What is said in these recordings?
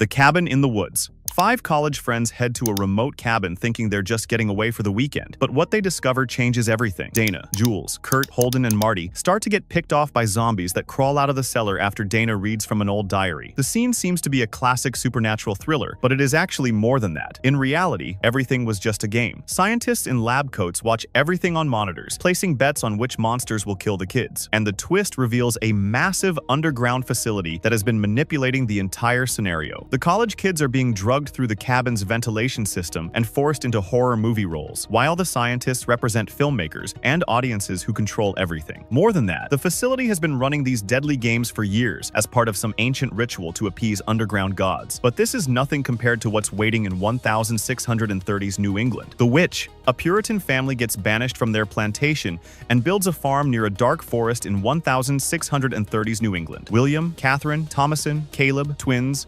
The cabin in the woods. 5 college friends head to a remote cabin thinking they're just getting away for the weekend. But what they discover changes everything. Dana, Jules, Kurt, Holden, and Marty start to get picked off by zombies that crawl out of the cellar after Dana reads from an old diary. The scene seems to be a classic supernatural thriller, but it is actually more than that. In reality, everything was just a game. Scientists in lab coats watch everything on monitors, placing bets on which monsters will kill the kids. And the twist reveals a massive underground facility that has been manipulating the entire scenario. The college kids are being drugged through the cabin's ventilation system and forced into horror movie roles, while the scientists represent filmmakers and audiences who control everything. More than that, the facility has been running these deadly games for years as part of some ancient ritual to appease underground gods. But this is nothing compared to what's waiting in 1630s New England. The Witch. A Puritan family gets banished from their plantation and builds a farm near a dark forest in 1630s New England. William, Catherine, Thomason, Caleb, twins,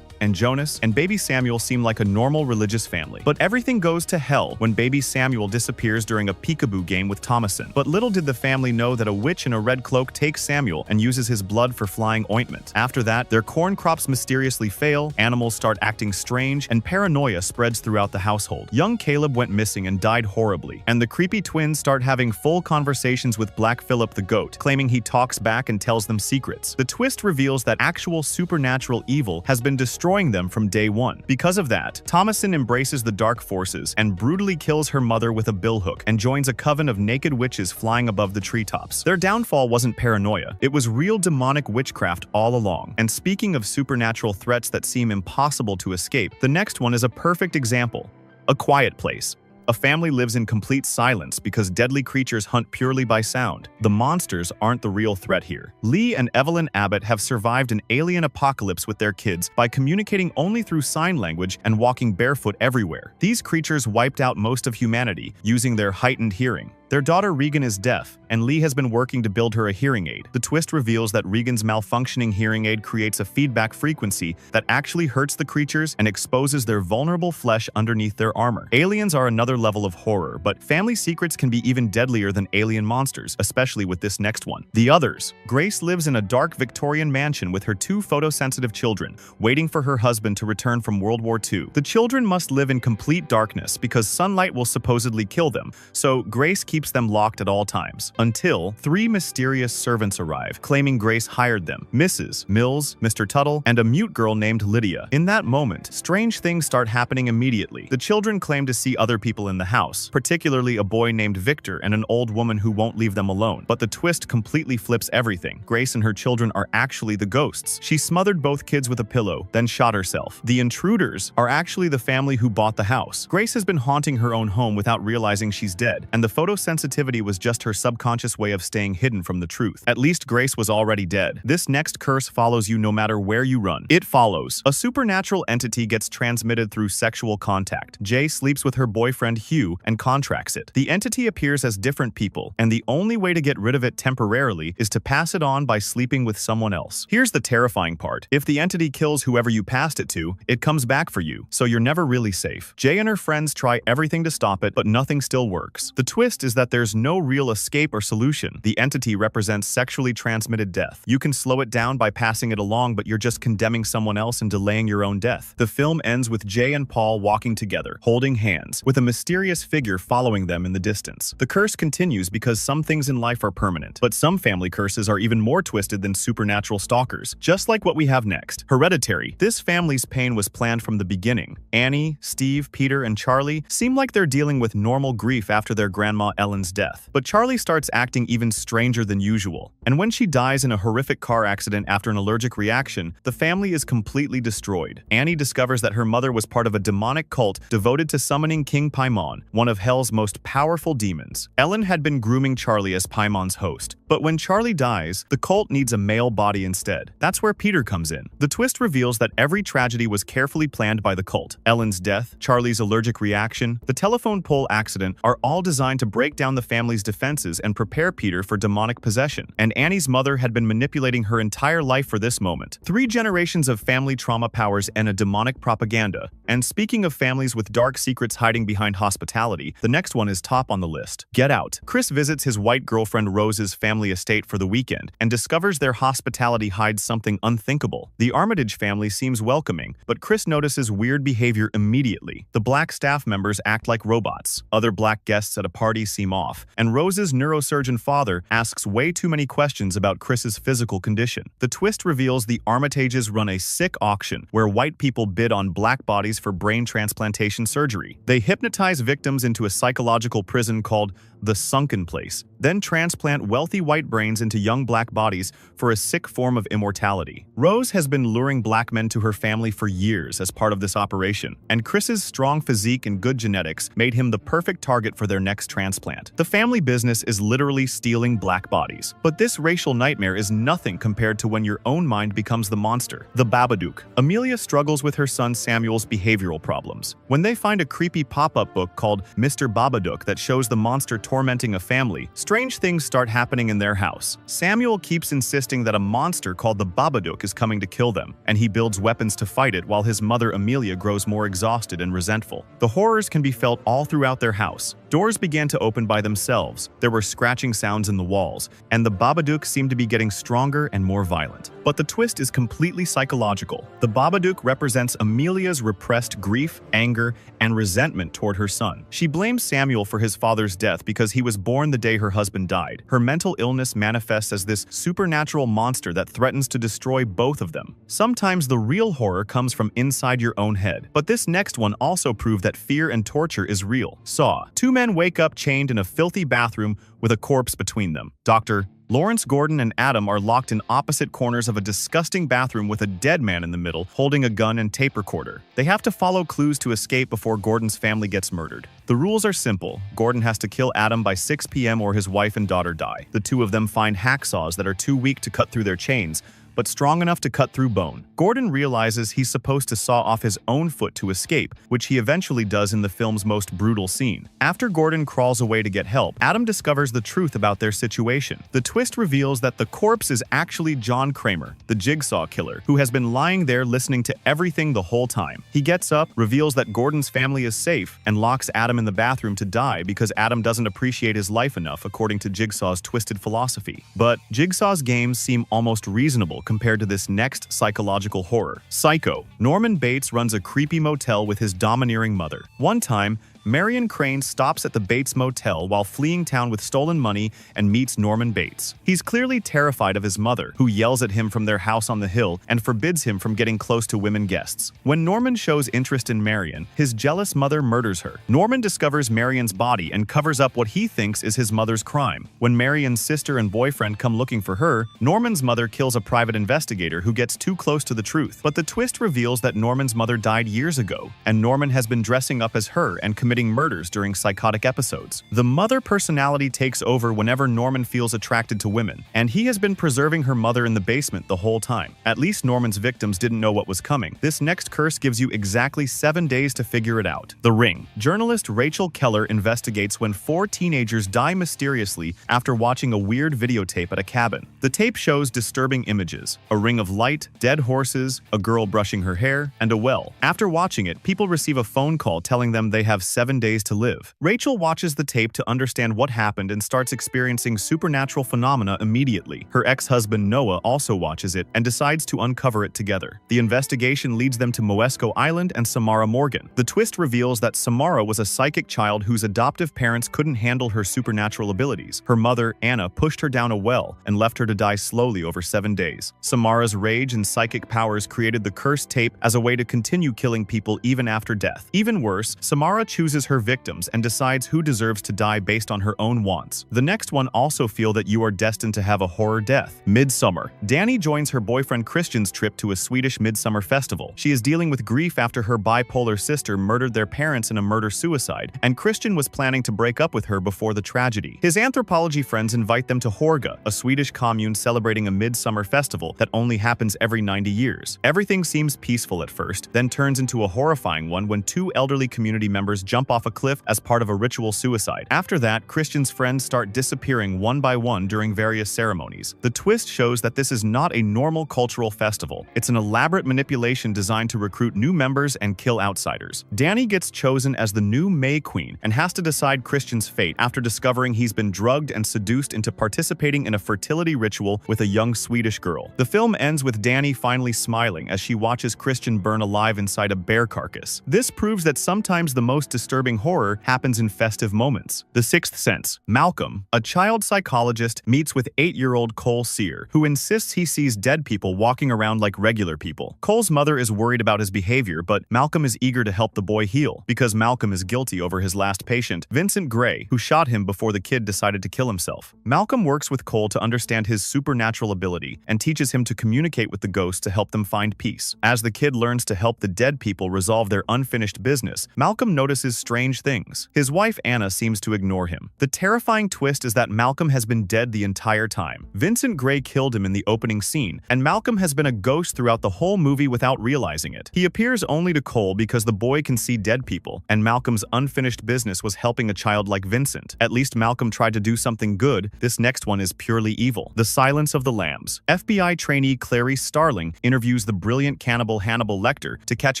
and Jonas and baby Samuel seem like a normal religious family. But everything goes to hell when baby Samuel disappears during a peekaboo game with Thomason. But little did the family know that a witch in a red cloak takes Samuel and uses his blood for flying ointment. After that, their corn crops mysteriously fail, animals start acting strange, and paranoia spreads throughout the household. Young Caleb went missing and died horribly, and the creepy twins start having full conversations with Black Phillip the goat, claiming he talks back and tells them secrets. The twist reveals that actual supernatural evil has been destroying them from day one. Because of that, Thomason embraces the dark forces and brutally kills her mother with a billhook and joins a coven of naked witches flying above the treetops. Their downfall wasn't paranoia, it was real demonic witchcraft all along. And speaking of supernatural threats that seem impossible to escape, the next one is a perfect example. A Quiet Place. A family lives in complete silence because deadly creatures hunt purely by sound. The monsters aren't the real threat here. Lee and Evelyn Abbott have survived an alien apocalypse with their kids by communicating only through sign language and walking barefoot everywhere. These creatures wiped out most of humanity using their heightened hearing. Their daughter Regan is deaf, and Lee has been working to build her a hearing aid. The twist reveals that Regan's malfunctioning hearing aid creates a feedback frequency that actually hurts the creatures and exposes their vulnerable flesh underneath their armor. Aliens are another level of horror, but family secrets can be even deadlier than alien monsters, especially with this next one. The Others. Grace lives in a dark Victorian mansion with her 2 photosensitive children, waiting for her husband to return from World War II. The children must live in complete darkness because sunlight will supposedly kill them, so Grace keeps them locked at all times, until 3 mysterious servants arrive, claiming Grace hired them: Mrs. Mills, Mr. Tuttle, and a mute girl named Lydia. In that moment, strange things start happening immediately. The children claim to see other people in the house, particularly a boy named Victor and an old woman who won't leave them alone. But the twist completely flips everything. Grace and her children are actually the ghosts. She smothered both kids with a pillow, then shot herself. The intruders are actually the family who bought the house. Grace has been haunting her own home without realizing she's dead, and the photosensitivity was just her subconscious way of staying hidden from the truth. At least Grace was already dead. This next curse follows you no matter where you run. It Follows. A supernatural entity gets transmitted through sexual contact. Jay sleeps with her boyfriend Hugh and contracts it. The entity appears as different people, and the only way to get rid of it temporarily is to pass it on by sleeping with someone else. Here's the terrifying part. If the entity kills whoever you passed it to, it comes back for you, so you're never really safe. Jay and her friends try everything to stop it, but nothing still works. The twist is that there's no real escape or solution. The entity represents sexually transmitted death. You can slow it down by passing it along, but you're just condemning someone else and delaying your own death. The film ends with Jay and Paul walking together, holding hands, with a mysterious figure following them in the distance. The curse continues because some things in life are permanent, but some family curses are even more twisted than supernatural stalkers, just like what we have next. Hereditary. This family's pain was planned from the beginning. Annie, Steve, Peter, and Charlie seem like they're dealing with normal grief after their grandma Ellen's death. But Charlie starts acting even stranger than usual, and when she dies in a horrific car accident after an allergic reaction, the family is completely destroyed. Annie discovers that her mother was part of a demonic cult devoted to summoning King Paimon, one of Hell's most powerful demons. Ellen had been grooming Charlie as Paimon's host, but when Charlie dies, the cult needs a male body instead. That's where Peter comes in. The twist reveals that every tragedy was carefully planned by the cult. Ellen's death, Charlie's allergic reaction, the telephone pole accident are all designed to break down the family's defenses and prepare Peter for demonic possession. And Annie's mother had been manipulating her entire life for this moment. 3 generations of family trauma powers and a demonic propaganda. And speaking of families with dark secrets hiding behind hospitality, the next one is top on the list. Get Out. Chris visits his white girlfriend Rose's family estate for the weekend and discovers their hospitality hides something unthinkable. The Armitage family seems welcoming, but Chris notices weird behavior immediately. The black staff members act like robots. Other black guests at a party seem off, and Rose's neurosurgeon father asks way too many questions about Chris's physical condition. The twist reveals the Armitages run a sick auction where white people bid on black bodies for brain transplantation surgery. They hypnotize victims into a psychological prison called the Sunken Place, then transplant wealthy white brains into young black bodies for a sick form of immortality. Rose has been luring black men to her family for years as part of this operation, and Chris's strong physique and good genetics made him the perfect target for their next transplant. The family business is literally stealing black bodies. But this racial nightmare is nothing compared to when your own mind becomes the monster. The Babadook. Amelia struggles with her son Samuel's behavioral problems. When they find a creepy pop-up book called Mr. Babadook that shows the monster tormenting a family, strange things start happening in their house. Samuel keeps insisting that a monster called the Babadook is coming to kill them, and he builds weapons to fight it while his mother Amelia grows more exhausted and resentful. The horrors can be felt all throughout their house. Doors began to open by themselves, there were scratching sounds in the walls, and the Babadook seemed to be getting stronger and more violent. But the twist is completely psychological. The Babadook represents Amelia's repressed grief, anger, and resentment toward her son. She blames Samuel for his father's death because he was born the day her husband died. Her mental illness manifests as this supernatural monster that threatens to destroy both of them. Sometimes the real horror comes from inside your own head. But this next one also proved that fear and torture is real. Saw. 2 men wake up chained in a filthy bathroom with a corpse between them. Dr. Lawrence Gordon and Adam are locked in opposite corners of a disgusting bathroom with a dead man in the middle, holding a gun and tape recorder. They have to follow clues to escape before Gordon's family gets murdered. The rules are simple. Gordon has to kill Adam by 6 p.m. or his wife and daughter die. The 2 of them find hacksaws that are too weak to cut through their chains, but strong enough to cut through bone. Gordon realizes he's supposed to saw off his own foot to escape, which he eventually does in the film's most brutal scene. After Gordon crawls away to get help, Adam discovers the truth about their situation. The twist reveals that the corpse is actually John Kramer, the Jigsaw killer, who has been lying there listening to everything the whole time. He gets up, reveals that Gordon's family is safe, and locks Adam in the bathroom to die because Adam doesn't appreciate his life enough, according to Jigsaw's twisted philosophy. But Jigsaw's games seem almost reasonable compared to this next psychological horror. Psycho. Norman Bates runs a creepy motel with his domineering mother. One time, Marion Crane stops at the Bates Motel while fleeing town with stolen money and meets Norman Bates. He's clearly terrified of his mother, who yells at him from their house on the hill and forbids him from getting close to women guests. When Norman shows interest in Marion, his jealous mother murders her. Norman discovers Marion's body and covers up what he thinks is his mother's crime. When Marion's sister and boyfriend come looking for her, Norman's mother kills a private investigator who gets too close to the truth. But the twist reveals that Norman's mother died years ago, and Norman has been dressing up as her and committing murders during psychotic episodes. The mother personality takes over whenever Norman feels attracted to women, and he has been preserving her mother in the basement the whole time. At least Norman's victims didn't know what was coming. This next curse gives you exactly 7 days to figure it out. The Ring. Journalist Rachel Keller investigates when 4 teenagers die mysteriously after watching a weird videotape at a cabin. The tape shows disturbing images: a ring of light, dead horses, a girl brushing her hair, and a well. After watching it, people receive a phone call telling them they have 7 days to live. Rachel watches the tape to understand what happened and starts experiencing supernatural phenomena immediately. Her ex-husband Noah also watches it and decides to uncover it together. The investigation leads them to Moesco Island and Samara Morgan. The twist reveals that Samara was a psychic child whose adoptive parents couldn't handle her supernatural abilities. Her mother, Anna, pushed her down a well and left her to die slowly over 7 days. Samara's rage and psychic powers created the cursed tape as a way to continue killing people even after death. Even worse, Samara chooses her victims and decides who deserves to die based on her own wants. The next one also feel that you are destined to have a horror death. Midsummer. Danny joins her boyfriend Christian's trip to a Swedish midsummer festival. She is dealing with grief after her bipolar sister murdered their parents in a murder-suicide, and Christian was planning to break up with her before the tragedy. His anthropology friends invite them to Horga, a Swedish commune celebrating a midsummer festival that only happens every 90 years. Everything seems peaceful at first, then turns into a horrifying one when 2 elderly community members jump jump off a cliff as part of a ritual suicide. After that, Christian's friends start disappearing one by one during various ceremonies. The twist shows that this is not a normal cultural festival. It's an elaborate manipulation designed to recruit new members and kill outsiders. Danny gets chosen as the new May Queen and has to decide Christian's fate after discovering he's been drugged and seduced into participating in a fertility ritual with a young Swedish girl. The film ends with Danny finally smiling as she watches Christian burn alive inside a bear carcass. This proves that sometimes the most disturbing horror happens in festive moments. The Sixth Sense. Malcolm, a child psychologist, meets with 8-year-old Cole Sear, who insists he sees dead people walking around like regular people. Cole's mother is worried about his behavior, but Malcolm is eager to help the boy heal, because Malcolm is guilty over his last patient, Vincent Gray, who shot him before the kid decided to kill himself. Malcolm works with Cole to understand his supernatural ability and teaches him to communicate with the ghosts to help them find peace. As the kid learns to help the dead people resolve their unfinished business, Malcolm notices strange things. His wife Anna seems to ignore him. The terrifying twist is that Malcolm has been dead the entire time. Vincent Gray killed him in the opening scene, and Malcolm has been a ghost throughout the whole movie without realizing it. He appears only to Cole because the boy can see dead people, and Malcolm's unfinished business was helping a child like Vincent. At least Malcolm tried to do something good. This next one is purely evil. The Silence of the Lambs. FBI trainee Clarice Starling interviews the brilliant cannibal Hannibal Lecter to catch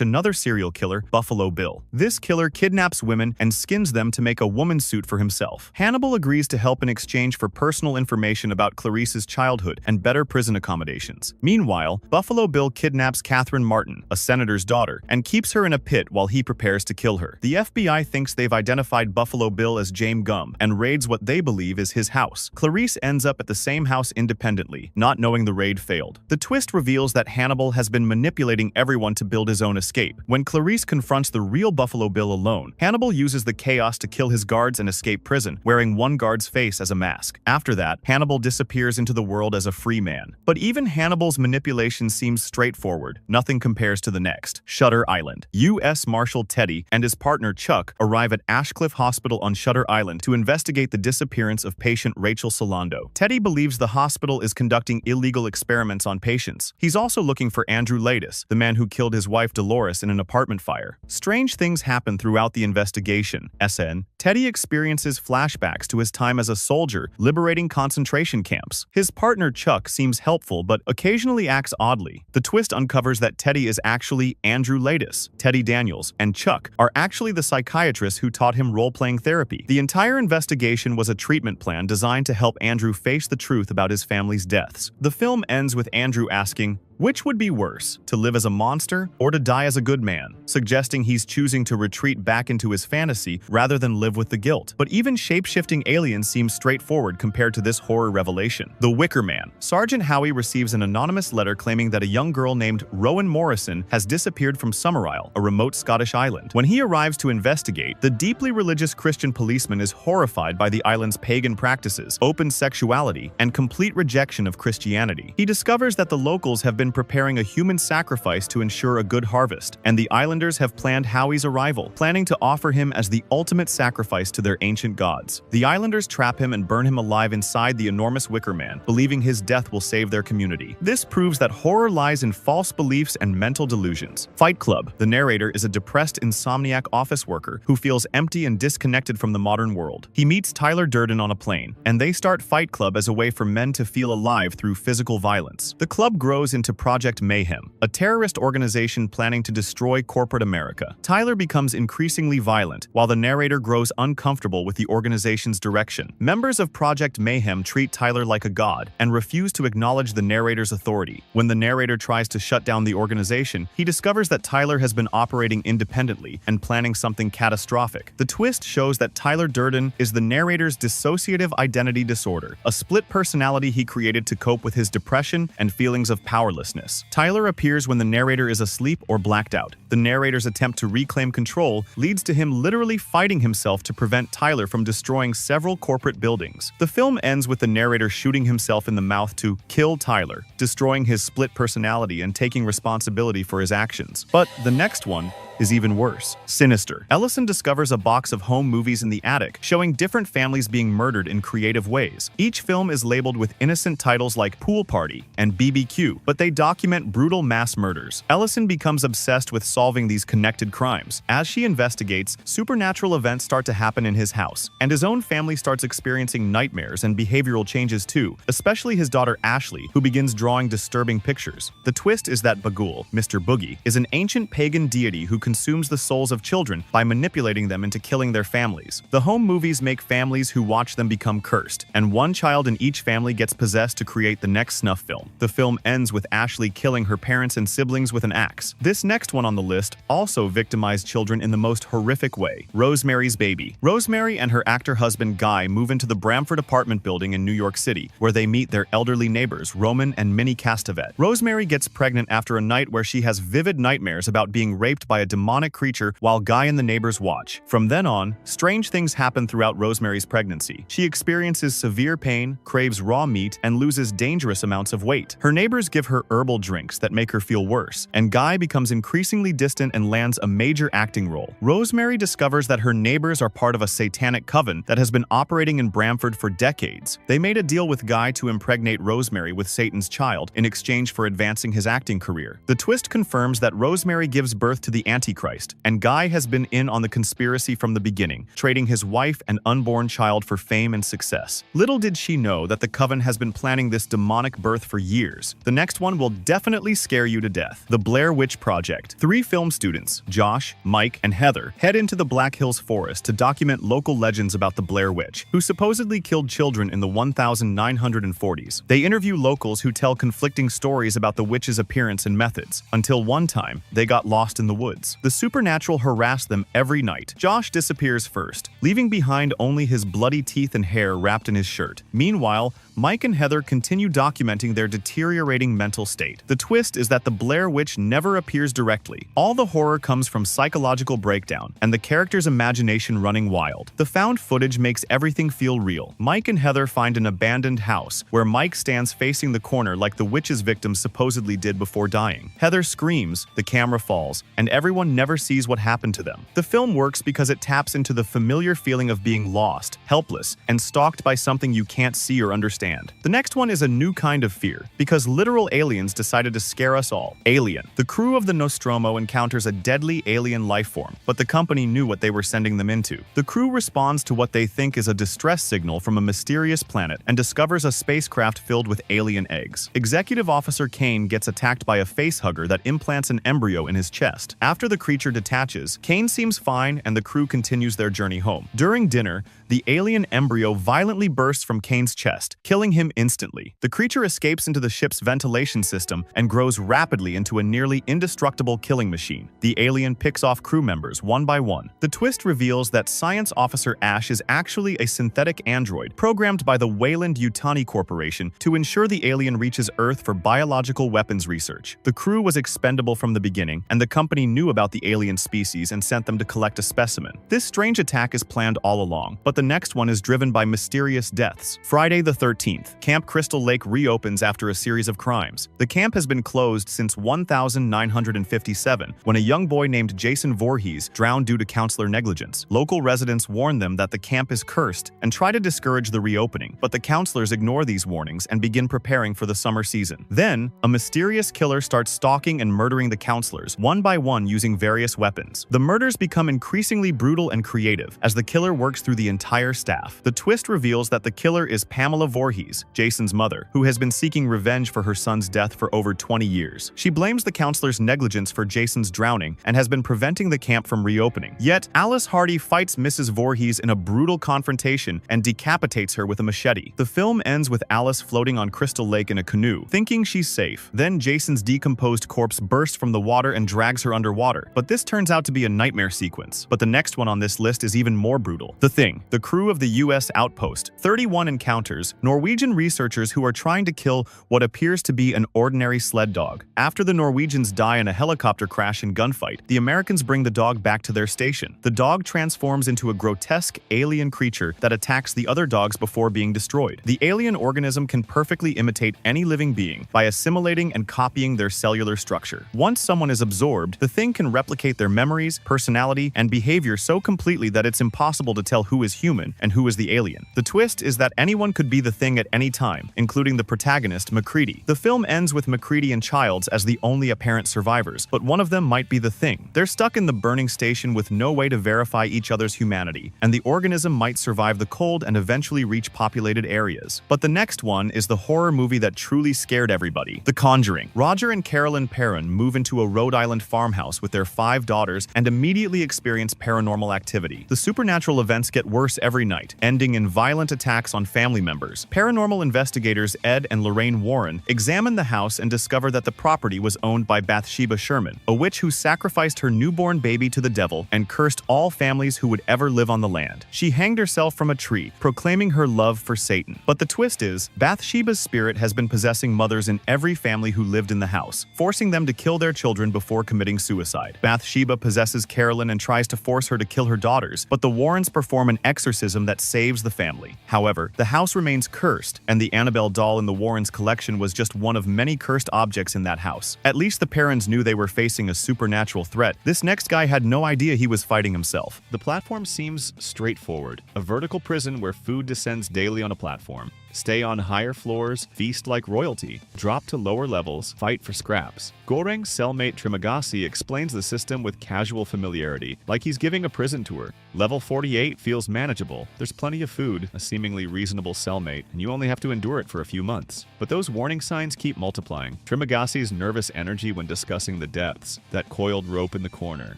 another serial killer, Buffalo Bill. This killer kidnaps women and skins them to make a woman suit for himself. Hannibal agrees to help in exchange for personal information about Clarice's childhood and better prison accommodations. Meanwhile, Buffalo Bill kidnaps Catherine Martin, a senator's daughter, and keeps her in a pit while he prepares to kill her. The FBI thinks they've identified Buffalo Bill as James Gumb and raids what they believe is his house. Clarice ends up at the same house independently, not knowing the raid failed. The twist reveals that Hannibal has been manipulating everyone to build his own escape. When Clarice confronts the real Buffalo Bill alone, Hannibal uses the chaos to kill his guards and escape prison, wearing one guard's face as a mask. After that, Hannibal disappears into the world as a free man. But even Hannibal's manipulation seems straightforward. Nothing compares to the next. Shutter Island. U.S. Marshal Teddy and his partner Chuck arrive at Ashcliff Hospital on Shutter Island to investigate the disappearance of patient Rachel Solando. Teddy believes the hospital is conducting illegal experiments on patients. He's also looking for Andrew Laeddis, the man who killed his wife Dolores in an apartment fire. Strange things happen throughout the investigation. SN. Teddy experiences flashbacks to his time as a soldier liberating concentration camps. His partner Chuck seems helpful but occasionally acts oddly. The twist uncovers that Teddy is actually Andrew Laeddis. Teddy Daniels and Chuck are actually the psychiatrists who taught him role-playing therapy. The entire investigation was a treatment plan designed to help Andrew face the truth about his family's deaths. The film ends with Andrew asking, "Which would be worse, to live as a monster or to die as a good man?" suggesting he's choosing to retreat back into his fantasy rather than live with the guilt. But even shape-shifting aliens seem straightforward compared to this horror revelation. The Wicker Man. Sergeant Howie receives an anonymous letter claiming that a young girl named Rowan Morrison has disappeared from Summerisle, a remote Scottish island. When he arrives to investigate, the deeply religious Christian policeman is horrified by the island's pagan practices, open sexuality, and complete rejection of Christianity. He discovers that the locals have been preparing a human sacrifice to ensure a good harvest, and the islanders have planned Howie's arrival, planning to offer him as the ultimate sacrifice to their ancient gods. The islanders trap him and burn him alive inside the enormous Wicker Man, believing his death will save their community. This proves that horror lies in false beliefs and mental delusions. Fight Club. The narrator is a depressed insomniac office worker who feels empty and disconnected from the modern world. He meets Tyler Durden on a plane, and they start Fight Club as a way for men to feel alive through physical violence. The club grows into Project Mayhem, a terrorist organization planning to destroy corporate America. Tyler becomes increasingly violent, while the narrator grows uncomfortable with the organization's direction. Members of Project Mayhem treat Tyler like a god and refuse to acknowledge the narrator's authority. When the narrator tries to shut down the organization, he discovers that Tyler has been operating independently and planning something catastrophic. The twist shows that Tyler Durden is the narrator's dissociative identity disorder, a split personality he created to cope with his depression and feelings of powerlessness. Tyler appears when the narrator is asleep or blacked out. The narrator's attempt to reclaim control leads to him literally fighting himself to prevent Tyler from destroying several corporate buildings. The film ends with the narrator shooting himself in the mouth to kill Tyler, destroying his split personality and taking responsibility for his actions. But the next one is even worse. Sinister. Ellison discovers a box of home movies in the attic, showing different families being murdered in creative ways. Each film is labeled with innocent titles like Pool Party and BBQ, but they document brutal mass murders. Ellison becomes obsessed with solving these connected crimes. As she investigates, supernatural events start to happen in his house, and his own family starts experiencing nightmares and behavioral changes too, especially his daughter Ashley, who begins drawing disturbing pictures. The twist is that Bughuul, Mr. Boogie, is an ancient pagan deity who consumes the souls of children by manipulating them into killing their families. The home movies make families who watch them become cursed, and one child in each family gets possessed to create the next snuff film. The film ends with Ashley killing her parents and siblings with an axe. This next one on the list also victimized children in the most horrific way. Rosemary's Baby. Rosemary and her actor husband Guy move into the Bramford apartment building in New York City, where they meet their elderly neighbors Roman and Minnie Castevet. Rosemary gets pregnant after a night where she has vivid nightmares about being raped by a demonic creature while Guy and the neighbors watch. From then on, strange things happen throughout Rosemary's pregnancy. She experiences severe pain, craves raw meat, and loses dangerous amounts of weight. Her neighbors give her herbal drinks that make her feel worse, and Guy becomes increasingly distant and lands a major acting role. Rosemary discovers that her neighbors are part of a satanic coven that has been operating in Bramford for decades. They made a deal with Guy to impregnate Rosemary with Satan's child in exchange for advancing his acting career. The twist confirms that Rosemary gives birth to the Antichrist, and Guy has been in on the conspiracy from the beginning, trading his wife and unborn child for fame and success. Little did she know that the coven has been planning this demonic birth for years. The next one will definitely scare you to death. The Blair Witch Project. 3 film students, Josh, Mike, and Heather, head into the Black Hills Forest to document local legends about the Blair Witch, who supposedly killed children in the 1940s. They interview locals who tell conflicting stories about the witch's appearance and methods, until one time, they got lost in the woods. The supernatural harass them every night. Josh disappears first, leaving behind only his bloody teeth and hair wrapped in his shirt. Meanwhile, Mike and Heather continue documenting their deteriorating mental state. The twist is that the Blair Witch never appears directly. All the horror comes from psychological breakdown and the character's imagination running wild. The found footage makes everything feel real. Mike and Heather find an abandoned house where Mike stands facing the corner like the witch's victim supposedly did before dying. Heather screams, the camera falls, and everyone never sees what happened to them. The film works because it taps into the familiar feeling of being lost, helpless, and stalked by something you can't see or understand. The next one is a new kind of fear, because literal aliens decided to scare us all. Alien. The crew of the Nostromo encounters a deadly alien life form, but the company knew what they were sending them into. The crew responds to what they think is a distress signal from a mysterious planet and discovers a spacecraft filled with alien eggs. Executive Officer Kane gets attacked by a facehugger that implants an embryo in his chest. After the creature detaches, Kane seems fine and the crew continues their journey home. During dinner, the alien embryo violently bursts from Kane's chest, killing him instantly. The creature escapes into the ship's ventilation system and grows rapidly into a nearly indestructible killing machine. The alien picks off crew members one by one. The twist reveals that Science Officer Ash is actually a synthetic android programmed by the Weyland-Yutani Corporation to ensure the alien reaches Earth for biological weapons research. The crew was expendable from the beginning, and the company knew about the alien species and sent them to collect a specimen. This strange attack is planned all along, but the next one is driven by mysterious deaths. Friday the 13th, Camp Crystal Lake reopens after a series of crimes. The camp has been closed since 1957, when a young boy named Jason Voorhees drowned due to counselor negligence. Local residents warn them that the camp is cursed and try to discourage the reopening, but the counselors ignore these warnings and begin preparing for the summer season. Then, a mysterious killer starts stalking and murdering the counselors, one by one using various weapons. The murders become increasingly brutal and creative as the killer works through the entire staff. The twist reveals that the killer is Pamela Voorhees, Jason's mother, who has been seeking revenge for her son's death for over 20 years. She blames the counselor's negligence for Jason's drowning and has been preventing the camp from reopening. Yet, Alice Hardy fights Mrs. Voorhees in a brutal confrontation and decapitates her with a machete. The film ends with Alice floating on Crystal Lake in a canoe, thinking she's safe. Then Jason's decomposed corpse bursts from the water and drags her underwater. But this turns out to be a nightmare sequence. But the next one on this list is even more brutal. The Thing. The crew of the U.S. outpost, 31 encounters, Norwegian Norwegian researchers who are trying to kill what appears to be an ordinary sled dog. After the Norwegians die in a helicopter crash and gunfight, the Americans bring the dog back to their station. The dog transforms into a grotesque alien creature that attacks the other dogs before being destroyed. The alien organism can perfectly imitate any living being by assimilating and copying their cellular structure. Once someone is absorbed, the thing can replicate their memories, personality, and behavior so completely that it's impossible to tell who is human and who is the alien. The twist is that anyone could be the thing at any time, including the protagonist, MacReady. The film ends with MacReady and Childs as the only apparent survivors, but one of them might be the thing. They're stuck in the burning station with no way to verify each other's humanity, and the organism might survive the cold and eventually reach populated areas. But the next one is the horror movie that truly scared everybody, The Conjuring. Roger and Carolyn Perron move into a Rhode Island farmhouse with their 5 daughters and immediately experience paranormal activity. The supernatural events get worse every night, ending in violent attacks on family members. Paranormal investigators Ed and Lorraine Warren examine the house and discover that the property was owned by Bathsheba Sherman, a witch who sacrificed her newborn baby to the devil and cursed all families who would ever live on the land. She hanged herself from a tree, proclaiming her love for Satan. But the twist is, Bathsheba's spirit has been possessing mothers in every family who lived in the house, forcing them to kill their children before committing suicide. Bathsheba possesses Carolyn and tries to force her to kill her daughters, but the Warrens perform an exorcism that saves the family. However, the house remains cursed, and the Annabelle doll in the Warrens' collection was just one of many cursed objects in that house. At least the Perrons knew they were facing a supernatural threat. This next guy had no idea he was fighting himself. The platform seems straightforward. A vertical prison where food descends daily on a platform. Stay on higher floors, feast like royalty, drop to lower levels, fight for scraps. Goreng's cellmate Trimagasi explains the system with casual familiarity, like he's giving a prison tour. Level 48 feels manageable. There's plenty of food, a seemingly reasonable cellmate, and you only have to endure it for a few months. But those warning signs keep multiplying. Trimagasi's nervous energy when discussing the depths, that coiled rope in the corner.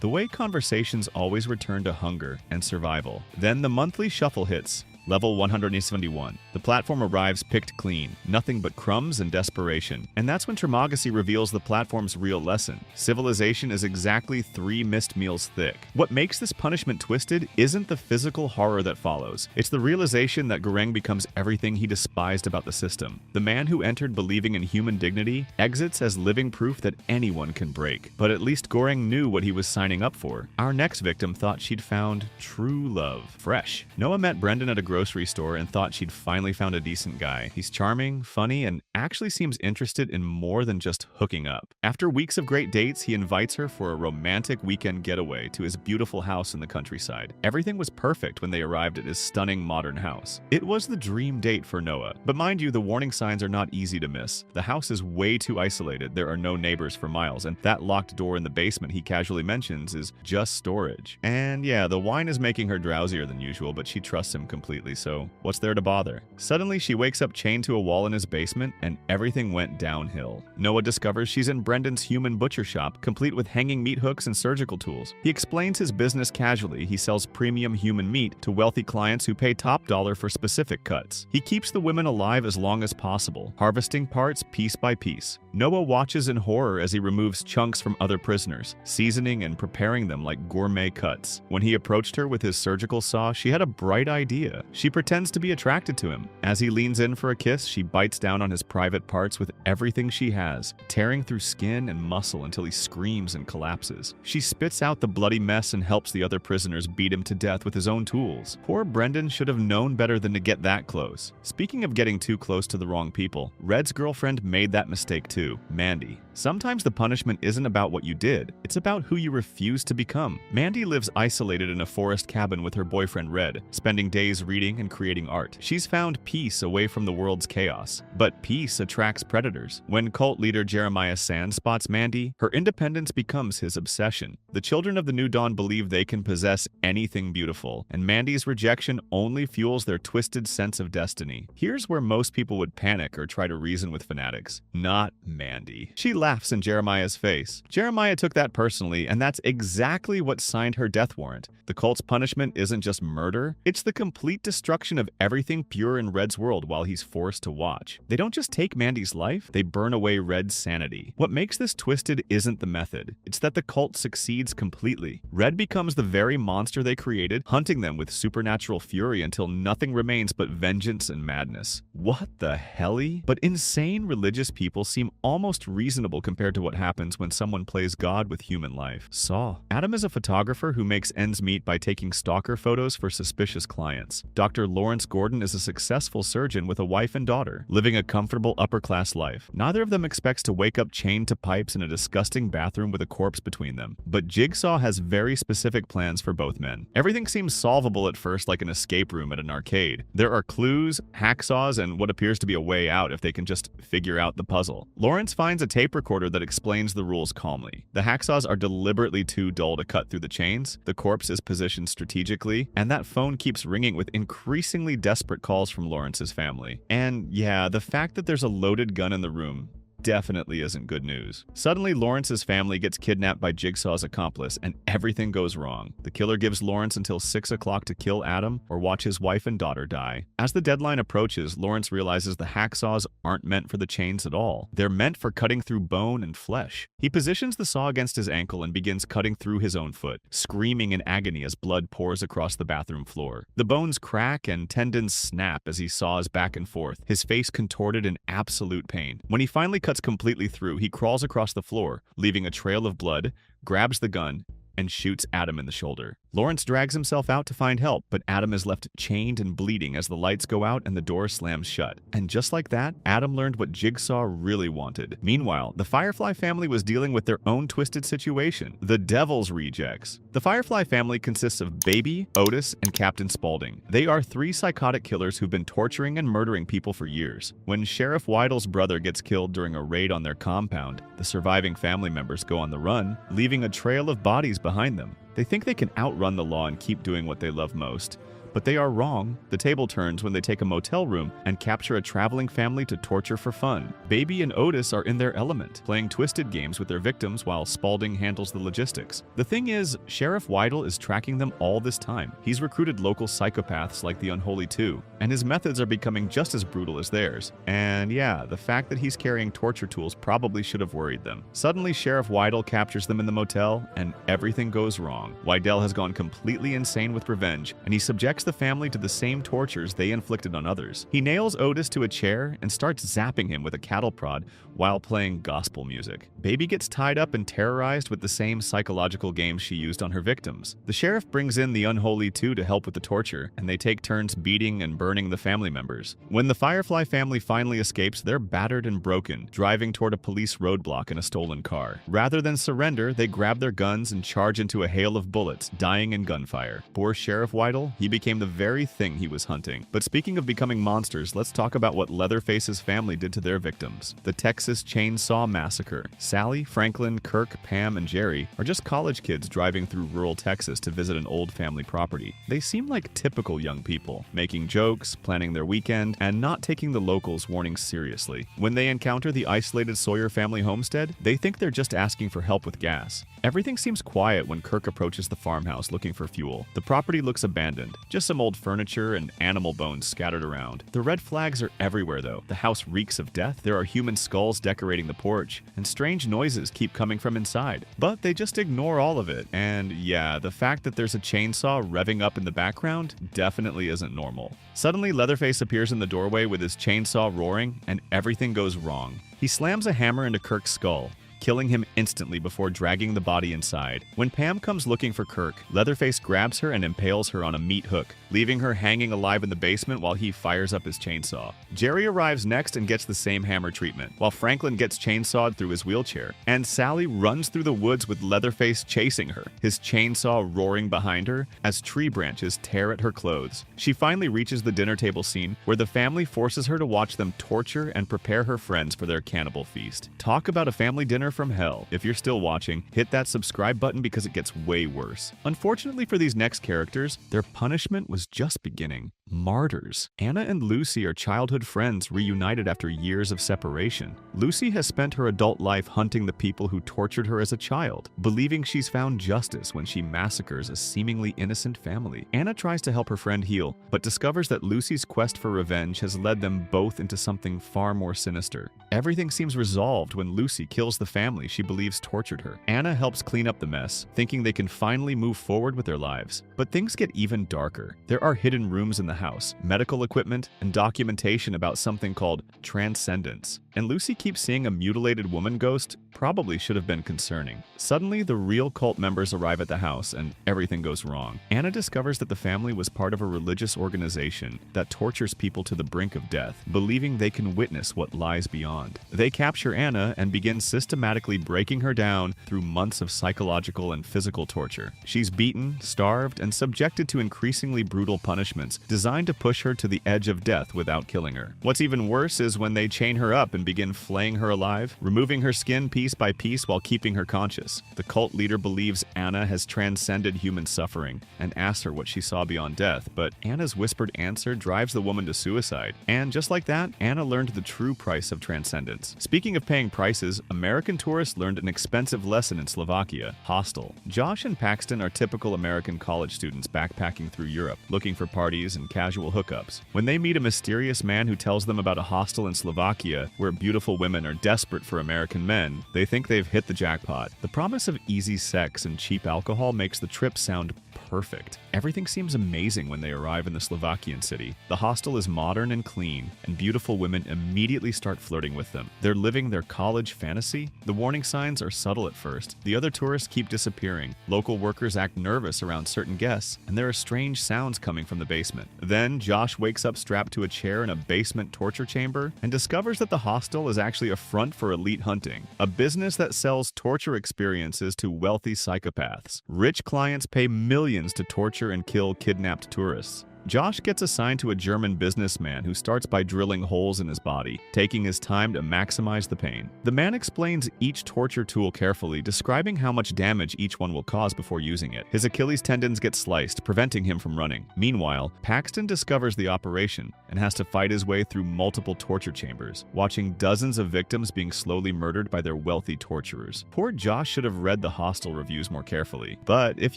The way conversations always return to hunger and survival. Then the monthly shuffle hits. Level 171. The platform arrives picked clean, nothing but crumbs and desperation. And that's when Trimagasi reveals the platform's real lesson. Civilization is exactly 3 missed meals thick. What makes this punishment twisted isn't the physical horror that follows. It's the realization that Goreng becomes everything he despised about the system. The man who entered believing in human dignity exits as living proof that anyone can break. But at least Goreng knew what he was signing up for. Our next victim thought she'd found true love. Fresh. Noah met Brendan at a grocery store and thought she'd finally found a decent guy. He's charming, funny, and actually seems interested in more than just hooking up. After weeks of great dates, he invites her for a romantic weekend getaway to his beautiful house in the countryside. Everything was perfect when they arrived at his stunning modern house. It was the dream date for Noah. But mind you, the warning signs are not easy to miss. The house is way too isolated. There are no neighbors for miles, and that locked door in the basement he casually mentions is just storage. And yeah, the wine is making her drowsier than usual, but she trusts him completely. So what's there to bother? Suddenly, she wakes up chained to a wall in his basement, and everything went downhill. Noah discovers she's in Brendan's human butcher shop, complete with hanging meat hooks and surgical tools. He explains his business casually. He sells premium human meat to wealthy clients who pay top dollar for specific cuts. He keeps the women alive as long as possible, harvesting parts piece by piece. Noah watches in horror as he removes chunks from other prisoners, seasoning and preparing them like gourmet cuts. When he approached her with his surgical saw, she had a bright idea. She pretends to be attracted to him. As he leans in for a kiss, she bites down on his private parts with everything she has, tearing through skin and muscle until he screams and collapses. She spits out the bloody mess and helps the other prisoners beat him to death with his own tools. Poor Brendan should have known better than to get that close. Speaking of getting too close to the wrong people, Red's girlfriend made that mistake too, Mandy. Sometimes the punishment isn't about what you did, it's about who you refuse to become. Mandy lives isolated in a forest cabin with her boyfriend Red, spending days reading and creating art. She's found peace away from the world's chaos. But peace attracts predators. When cult leader Jeremiah Sand spots Mandy, her independence becomes his obsession. The children of the New Dawn believe they can possess anything beautiful, and Mandy's rejection only fuels their twisted sense of destiny. Here's where most people would panic or try to reason with fanatics. Not Mandy. She laughs in Jeremiah's face. Jeremiah took that personally, and that's exactly what signed her death warrant. The cult's punishment isn't just murder, it's the complete destruction of everything pure in Red's world while he's forced to watch. They don't just take Mandy's life, they burn away Red's sanity. What makes this twisted isn't the method, it's that the cult succeeds completely. Red becomes the very monster they created, hunting them with supernatural fury until nothing remains but vengeance and madness. What the helly? But insane religious people seem almost reasonable compared to what happens when someone plays God with human life. Saw. Adam is a photographer who makes ends meet by taking stalker photos for suspicious clients. Dr. Lawrence Gordon is a successful surgeon with a wife and daughter, living a comfortable upper-class life. Neither of them expects to wake up chained to pipes in a disgusting bathroom with a corpse between them. But Jigsaw has very specific plans for both men. Everything seems solvable at first, like an escape room at an arcade. There are clues, hacksaws, and what appears to be a way out if they can just figure out the puzzle. Lawrence finds a tape recorder that explains the rules calmly. The hacksaws are deliberately too dull to cut through the chains, the corpse is positioned strategically, and that phone keeps ringing with increasingly desperate calls from Lawrence's family. And yeah, the fact that there's a loaded gun in the room definitely isn't good news. Suddenly, Lawrence's family gets kidnapped by Jigsaw's accomplice, and everything goes wrong. The killer gives Lawrence until 6 o'clock to kill Adam or watch his wife and daughter die. As the deadline approaches, Lawrence realizes the hacksaws aren't meant for the chains at all. They're meant for cutting through bone and flesh. He positions the saw against his ankle and begins cutting through his own foot, screaming in agony as blood pours across the bathroom floor. The bones crack and tendons snap as he saws back and forth, his face contorted in absolute pain. When he finally cuts completely through, he crawls across the floor, leaving a trail of blood, grabs the gun, and shoots Adam in the shoulder. Lawrence drags himself out to find help, but Adam is left chained and bleeding as the lights go out and the door slams shut. And just like that, Adam learned what Jigsaw really wanted. Meanwhile, the Firefly family was dealing with their own twisted situation, the Devil's Rejects. The Firefly family consists of Baby, Otis, and Captain Spaulding. They are 3 psychotic killers who've been torturing and murdering people for years. When Sheriff Weidel's brother gets killed during a raid on their compound, the surviving family members go on the run, leaving a trail of bodies behind them. They think they can outrun the law and keep doing what they love most. But they are wrong. The table turns when they take a motel room and capture a traveling family to torture for fun. Baby and Otis are in their element, playing twisted games with their victims while Spaulding handles the logistics. The thing is, Sheriff Weidel is tracking them all this time. He's recruited local psychopaths like the Unholy Two, and his methods are becoming just as brutal as theirs. And yeah, the fact that he's carrying torture tools probably should have worried them. Suddenly, Sheriff Weidel captures them in the motel, and everything goes wrong. Weidel has gone completely insane with revenge, and he subjects the family to the same tortures they inflicted on others. He nails Otis to a chair and starts zapping him with a cattle prod while playing gospel music. Baby gets tied up and terrorized with the same psychological games she used on her victims. The sheriff brings in the Unholy Two to help with the torture, and they take turns beating and burning the family members. When the Firefly family finally escapes, they're battered and broken, driving toward a police roadblock in a stolen car. Rather than surrender, they grab their guns and charge into a hail of bullets, dying in gunfire. Poor Sheriff Weidel, he became the very thing he was hunting. But speaking of becoming monsters, let's talk about what Leatherface's family did to their victims. The Texas Chainsaw Massacre. Sally, Franklin, Kirk, Pam, and Jerry are just college kids driving through rural Texas to visit an old family property. They seem like typical young people, making jokes, planning their weekend, and not taking the locals' warnings seriously. When they encounter the isolated Sawyer family homestead, they think they're just asking for help with gas. Everything seems quiet when Kirk approaches the farmhouse looking for fuel. The property looks abandoned, just some old furniture and animal bones scattered around. The red flags are everywhere though. The house reeks of death, there are human skulls decorating the porch, and strange noises keep coming from inside. But they just ignore all of it. And yeah, the fact that there's a chainsaw revving up in the background definitely isn't normal. Suddenly, Leatherface appears in the doorway with his chainsaw roaring, and everything goes wrong. He slams a hammer into Kirk's skull, killing him instantly before dragging the body inside. When Pam comes looking for Kirk, Leatherface grabs her and impales her on a meat hook, leaving her hanging alive in the basement while he fires up his chainsaw. Jerry arrives next and gets the same hammer treatment, while Franklin gets chainsawed through his wheelchair, and Sally runs through the woods with Leatherface chasing her, his chainsaw roaring behind her as tree branches tear at her clothes. She finally reaches the dinner table scene where the family forces her to watch them torture and prepare her friends for their cannibal feast. Talk about a family dinner from hell. If you're still watching, hit that subscribe button because it gets way worse. Unfortunately for these next characters, their punishment was just beginning. Martyrs. Anna and Lucy are childhood friends reunited after years of separation. Lucy has spent her adult life hunting the people who tortured her as a child, believing she's found justice when she massacres a seemingly innocent family. Anna tries to help her friend heal, but discovers that Lucy's quest for revenge has led them both into something far more sinister. Everything seems resolved when Lucy kills the family she believes tortured her. Anna helps clean up the mess, thinking they can finally move forward with their lives. But things get even darker. There are hidden rooms in the house, medical equipment, and documentation about something called transcendence. And Lucy keeps seeing a mutilated woman ghost. Probably should have been concerning. Suddenly, the real cult members arrive at the house and everything goes wrong. Anna discovers that the family was part of a religious organization that tortures people to the brink of death, believing they can witness what lies beyond. They capture Anna and begin systematically breaking her down through months of psychological and physical torture. She's beaten, starved, and subjected to increasingly brutal punishments designed to push her to the edge of death without killing her. What's even worse is when they chain her up and begin flaying her alive, removing her skin piece by piece while keeping her conscious. The cult leader believes Anna has transcended human suffering and asks her what she saw beyond death, but Anna's whispered answer drives the woman to suicide. And just like that, Anna learned the true price of transcendence. Speaking of paying prices, American tourists learned an expensive lesson in Slovakia: hostel. Josh and Paxton are typical American college students backpacking through Europe, looking for parties and casual hookups. When they meet a mysterious man who tells them about a hostel in Slovakia where beautiful women are desperate for American men, they think they've hit the jackpot. The promise of easy sex and cheap alcohol makes the trip sound perfect. Everything seems amazing when they arrive in the Slovakian city. The hostel is modern and clean, and beautiful women immediately start flirting with them. They're living their college fantasy. The warning signs are subtle at first. The other tourists keep disappearing. Local workers act nervous around certain guests, and there are strange sounds coming from the basement. Then Josh wakes up strapped to a chair in a basement torture chamber and discovers that the hostel is actually a front for elite hunting, a business that sells torture experiences to wealthy psychopaths. Rich clients pay millions to torture and kill kidnapped tourists. Josh gets assigned to a German businessman who starts by drilling holes in his body, taking his time to maximize the pain. The man explains each torture tool carefully, describing how much damage each one will cause before using it. His Achilles tendons get sliced, preventing him from running. Meanwhile, Paxton discovers the operation and has to fight his way through multiple torture chambers, watching dozens of victims being slowly murdered by their wealthy torturers. Poor Josh should have read the hostel reviews more carefully. But if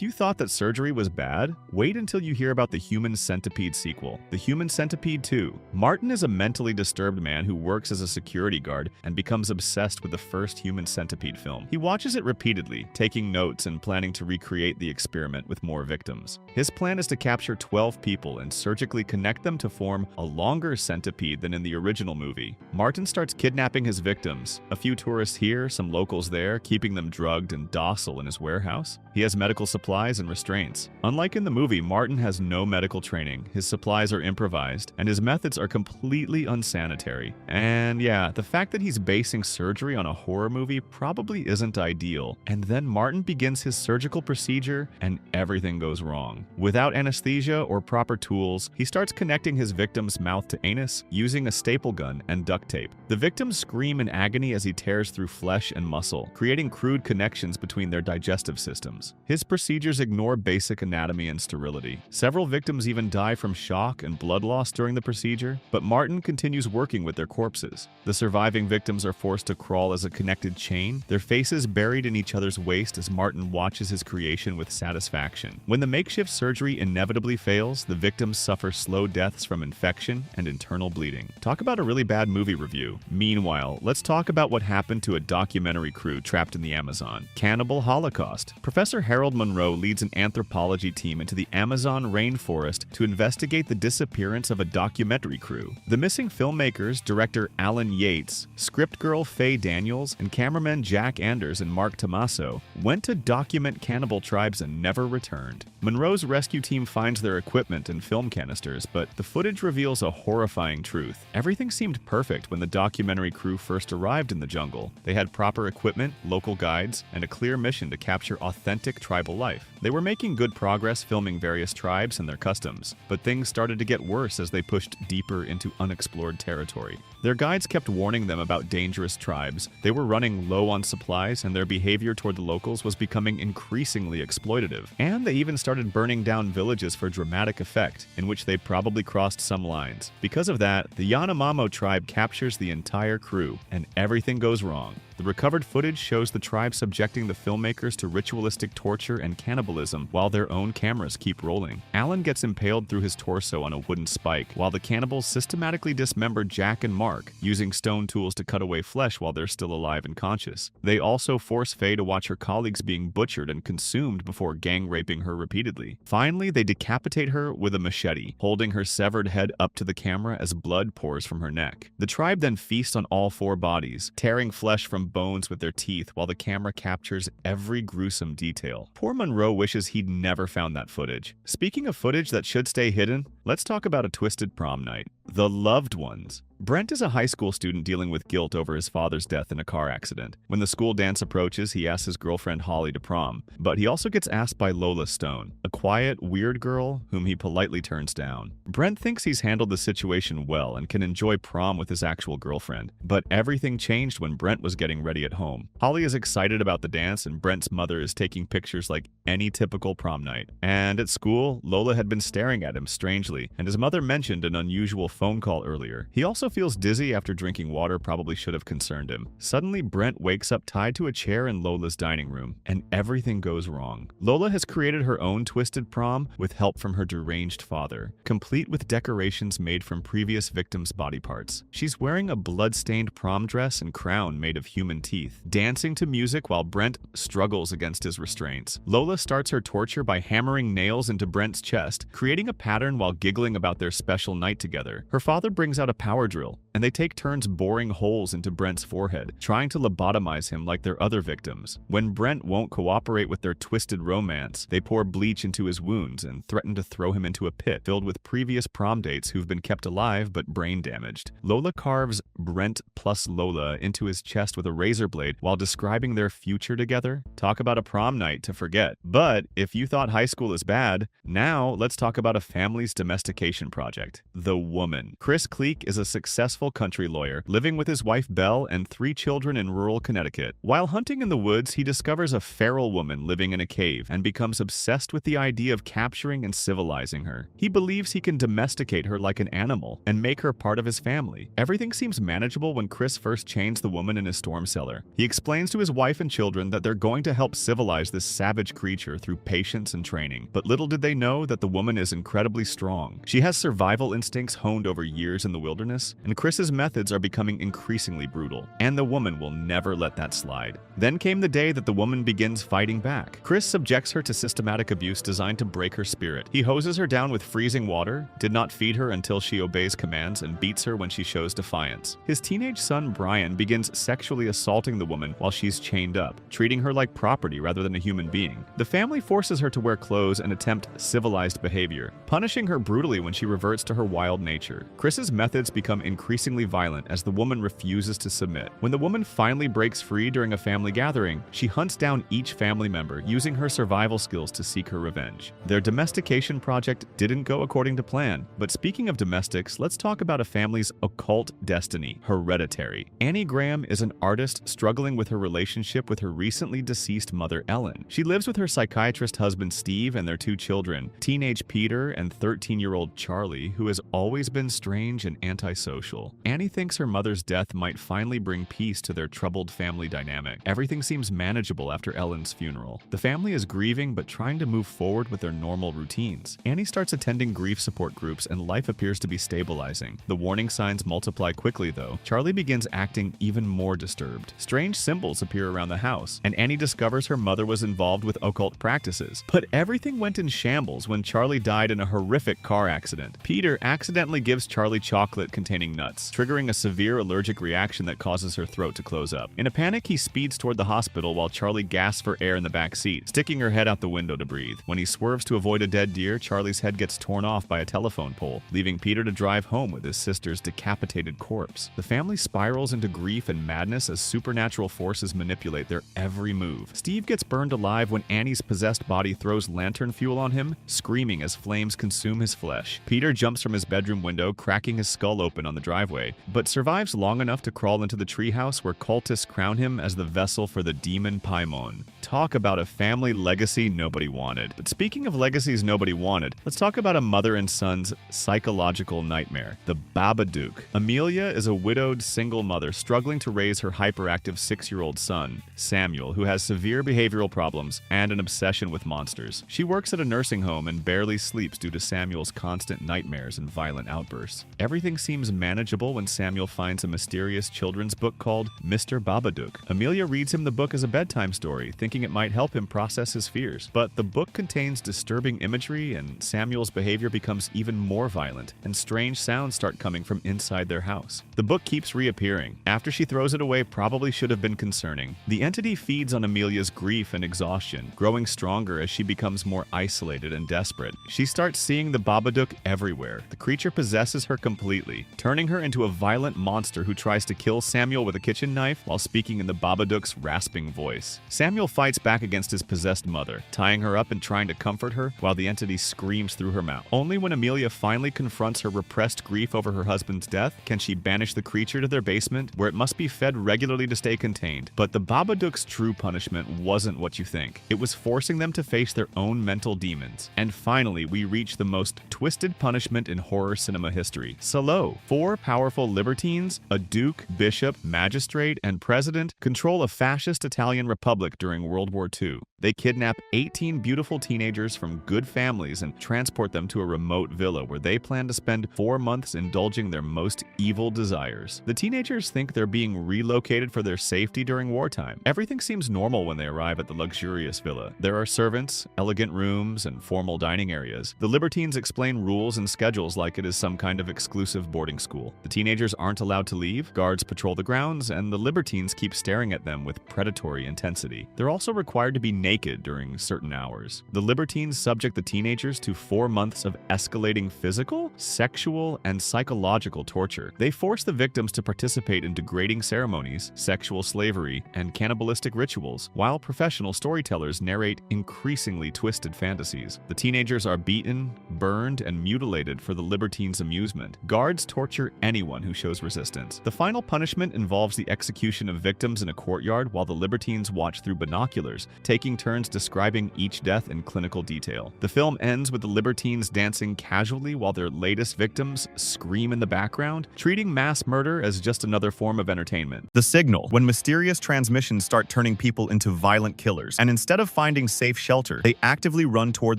you thought that surgery was bad, wait until you hear about the Human Centipede sequel, The Human Centipede 2. Martin is a mentally disturbed man who works as a security guard and becomes obsessed with the first Human Centipede film. He watches it repeatedly, taking notes and planning to recreate the experiment with more victims. His plan is to capture 12 people and surgically connect them to form a longer centipede than in the original movie. Martin starts kidnapping his victims, a few tourists here, some locals there, keeping them drugged and docile in his warehouse. He has medical supplies and restraints. Unlike in the movie, Martin has no medical training. His supplies are improvised, and his methods are completely unsanitary. And yeah, the fact that he's basing surgery on a horror movie probably isn't ideal. And then Martin begins his surgical procedure, and everything goes wrong. Without anesthesia or proper tools, he starts connecting his victim's mouth to anus using a staple gun and duct tape. The victims scream in agony as he tears through flesh and muscle, creating crude connections between their digestive systems. His procedures ignore basic anatomy and sterility. Several victims even die from shock and blood loss during the procedure, but Martin continues working with their corpses. The surviving victims are forced to crawl as a connected chain, their faces buried in each other's waist as Martin watches his creation with satisfaction. When the makeshift surgery inevitably fails, the victims suffer slow deaths from infection and internal bleeding. Talk about a really bad movie review. Meanwhile, let's talk about what happened to a documentary crew trapped in the Amazon. Cannibal Holocaust. Professor Harold Monroe leads an anthropology team into the Amazon rainforest to investigate the disappearance of a documentary crew. The missing filmmakers, director Alan Yates, script girl Faye Daniels, and cameramen Jack Anders and Mark Tomaso went to document cannibal tribes and never returned. Monroe's rescue team finds their equipment and film canisters, but the footage reveals a horrifying truth. Everything seemed perfect when the documentary crew first arrived in the jungle. They had proper equipment, local guides, and a clear mission to capture authentic tribal life. They were making good progress filming various tribes and their customs, but things started to get worse as they pushed deeper into unexplored territory. Their guides kept warning them about dangerous tribes. They were running low on supplies, and their behavior toward the locals was becoming increasingly exploitative. And they even started burning down villages for dramatic effect, in which they probably crossed some lines. Because of that, the Yanomamo tribe captures the entire crew, and everything goes wrong. The recovered footage shows the tribe subjecting the filmmakers to ritualistic torture and cannibalism while their own cameras keep rolling. Alan gets impaled through his torso on a wooden spike, while the cannibals systematically dismember Jack and Mark, using stone tools to cut away flesh while they're still alive and conscious. They also force Faye to watch her colleagues being butchered and consumed before gang raping her repeatedly. Finally, they decapitate her with a machete, holding her severed head up to the camera as blood pours from her neck. The tribe then feasts on all 4 bodies, tearing flesh from bones with their teeth while the camera captures every gruesome detail. Poor Monroe wishes he'd never found that footage. Speaking of footage that should stay hidden, let's talk about a twisted prom night. The Loved Ones. Brent is a high school student dealing with guilt over his father's death in a car accident. When the school dance approaches, he asks his girlfriend Holly to prom, but he also gets asked by Lola Stone, a quiet, weird girl whom he politely turns down. Brent thinks he's handled the situation well and can enjoy prom with his actual girlfriend, but everything changed when Brent was getting ready at home. Holly is excited about the dance, and Brent's mother is taking pictures like any typical prom night. And at school, Lola had been staring at him strangely, and his mother mentioned an unusual phone call earlier. He also feels dizzy after drinking water probably should have concerned him. Suddenly, Brent wakes up tied to a chair in Lola's dining room, and everything goes wrong. Lola has created her own twisted prom with help from her deranged father, complete with decorations made from previous victims' body parts. She's wearing a blood-stained prom dress and crown made of human teeth, dancing to music while Brent struggles against his restraints. Lola starts her torture by hammering nails into Brent's chest, creating a pattern while giggling about their special night together. Her father brings out a power drill, and they take turns boring holes into Brent's forehead, trying to lobotomize him like their other victims. When Brent won't cooperate with their twisted romance, they pour bleach into his wounds and threaten to throw him into a pit filled with previous prom dates who've been kept alive but brain damaged. Lola carves Brent plus Lola into his chest with a razor blade while describing their future together. Talk about a prom night to forget. But if you thought high school is bad, now let's talk about a family's domestication project. The Woman. Chris Cleek is a successful country lawyer living with his wife Belle and 3 children in rural Connecticut. While hunting in the woods, he discovers a feral woman living in a cave and becomes obsessed with the idea of capturing and civilizing her. He believes he can domesticate her like an animal and make her part of his family. Everything seems manageable when Chris first chains the woman in his storm cellar. He explains to his wife and children that they're going to help civilize this savage creature through patience and training. But little did they know that the woman is incredibly strong. She has survival instincts honed over years in the wilderness, and Chris's methods are becoming increasingly brutal, and the woman will never let that slide. Then came the day that the woman begins fighting back. Chris subjects her to systematic abuse designed to break her spirit. He hoses her down with freezing water, did not feed her until she obeys commands, and beats her when she shows defiance. His teenage son Brian begins sexually assaulting the woman while she's chained up, treating her like property rather than a human being. The family forces her to wear clothes and attempt civilized behavior, punishing her brutally when she reverts to her wild nature. Chris's methods become increasingly violent as the woman refuses to submit. When the woman finally breaks free during a family gathering, she hunts down each family member, using her survival skills to seek her revenge. Their domestication project didn't go according to plan, but speaking of domestics, let's talk about a family's occult destiny, Hereditary. Annie Graham is an artist struggling with her relationship with her recently deceased mother Ellen. She lives with her psychiatrist husband Steve and their 2 children, teenage Peter and 13-year-old Charlie, who has always been strange and antisocial. Annie thinks her mother's death might finally bring peace to their troubled family dynamic. Everything seems manageable after Ellen's funeral. The family is grieving but trying to move forward with their normal routines. Annie starts attending grief support groups and life appears to be stabilizing. The warning signs multiply quickly though. Charlie begins acting even more disturbed. Strange symbols appear around the house, and Annie discovers her mother was involved with occult practices. But everything went in shambles when Charlie died in a horrific car accident. Peter accidentally gives Charlie chocolate containing nuts, triggering a severe allergic reaction that causes her throat to close up. In a panic, he speeds toward the hospital while Charlie gasps for air in the back seat, sticking her head out the window to breathe. When he swerves to avoid a dead deer, Charlie's head gets torn off by a telephone pole, leaving Peter to drive home with his sister's decapitated corpse. The family spirals into grief and madness as supernatural forces manipulate their every move. Steve gets burned alive when Annie's possessed body throws lantern fuel on him, screaming as flames consume his flesh. Peter jumps from his bedroom window, cracking his skull open on the driveway, but survives long enough to crawl into the treehouse where cultists crown him as the vessel for the demon Paimon. Talk about a family legacy nobody wanted. But speaking of legacies nobody wanted, let's talk about a mother and son's psychological nightmare, the Babadook. Amelia is a widowed single mother struggling to raise her hyperactive 6-year-old son, Samuel, who has severe behavioral problems and an obsession with monsters. She works at a nursing home and barely sleeps due to Samuel's constant nightmares and violent outbursts. Everything seems manageable when Samuel finds a mysterious children's book called Mr. Babadook. Amelia reads him the book as a bedtime story, thinking it might help him process his fears. But the book contains disturbing imagery, and Samuel's behavior becomes even more violent, and strange sounds start coming from inside their house. The book keeps reappearing. After she throws it away, probably should have been concerning. The entity feeds on Amelia's grief and exhaustion, growing stronger as she becomes more isolated and desperate. She starts seeing the Babadook everywhere. The creature possesses her completely, turning her into a violent monster who tries to kill Samuel with a kitchen knife while speaking in the Babadook's rasping voice. Samuel fights back against his possessed mother, tying her up and trying to comfort her while the entity screams through her mouth. Only when Amelia finally confronts her repressed grief over her husband's death can she banish the creature to their basement, where it must be fed regularly to stay contained. But the Babadook's true punishment wasn't what you think. It was forcing them to face their own mental demons. And finally, we reach the most twisted punishment in horror cinema history. Salo. 4 powerful libertines, a duke, bishop, magistrate, and president, control a fascist Italian republic during World War II. They kidnap 18 beautiful teenagers from good families and transport them to a remote villa where they plan to spend 4 months indulging their most evil desires. The teenagers think they're being relocated for their safety during wartime. Everything seems normal when they arrive at the luxurious villa. There are servants, elegant rooms, and formal dining areas. The libertines explain rules and schedules like it is some kind of exclusive boarding school. The teenagers aren't allowed to leave, guards patrol the grounds, and the libertines keep staring at them with predatory intensity. They're also required to be naked during certain hours. The libertines subject the teenagers to 4 months of escalating physical, sexual, and psychological torture. They force the victims to participate in degrading ceremonies, sexual slavery, and cannibalistic rituals, while professional storytellers narrate increasingly twisted fantasies. The teenagers are beaten, burned, and mutilated for the libertines' amusement. Guards torture anyone who shows resistance. The final punishment involves the execution of victims in a courtyard while the libertines watch through binoculars, taking turns describing each death in clinical detail. The film ends with the libertines dancing casually while their latest victims scream in the background, treating mass murder as just another form of entertainment. The Signal. When mysterious transmissions start turning people into violent killers, and instead of finding safe shelter, they actively run toward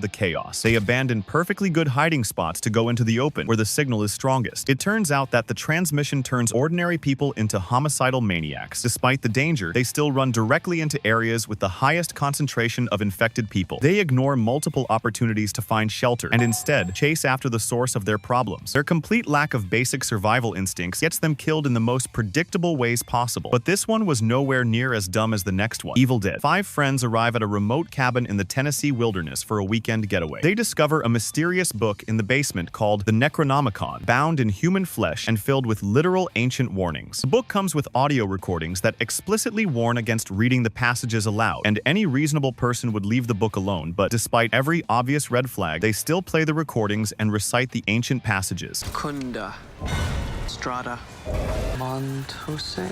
the chaos. They abandon perfectly good hiding spots to go into the open, where the signal is strongest. It turns out that the transmission turns ordinary people into homicidal maniacs. Despite the danger, they still run directly into areas with the highest concentration of infected people. They ignore multiple opportunities to find shelter and instead chase after the source of their problems. Their complete lack of basic survival instincts gets them killed in the most predictable ways possible. But this one was nowhere near as dumb as the next one. Evil Dead. 5 friends arrive at a remote cabin in the Tennessee wilderness for a weekend getaway. They discover a mysterious book in the basement called the Necronomicon, bound in human flesh and filled with literal ancient warnings. The book comes with audio recordings that explicitly warn against reading the passages aloud, and any reasonable person would leave the book alone, but despite every obvious red flag, they still play the recordings and recite the ancient passages. Kunda, Strata, Montose,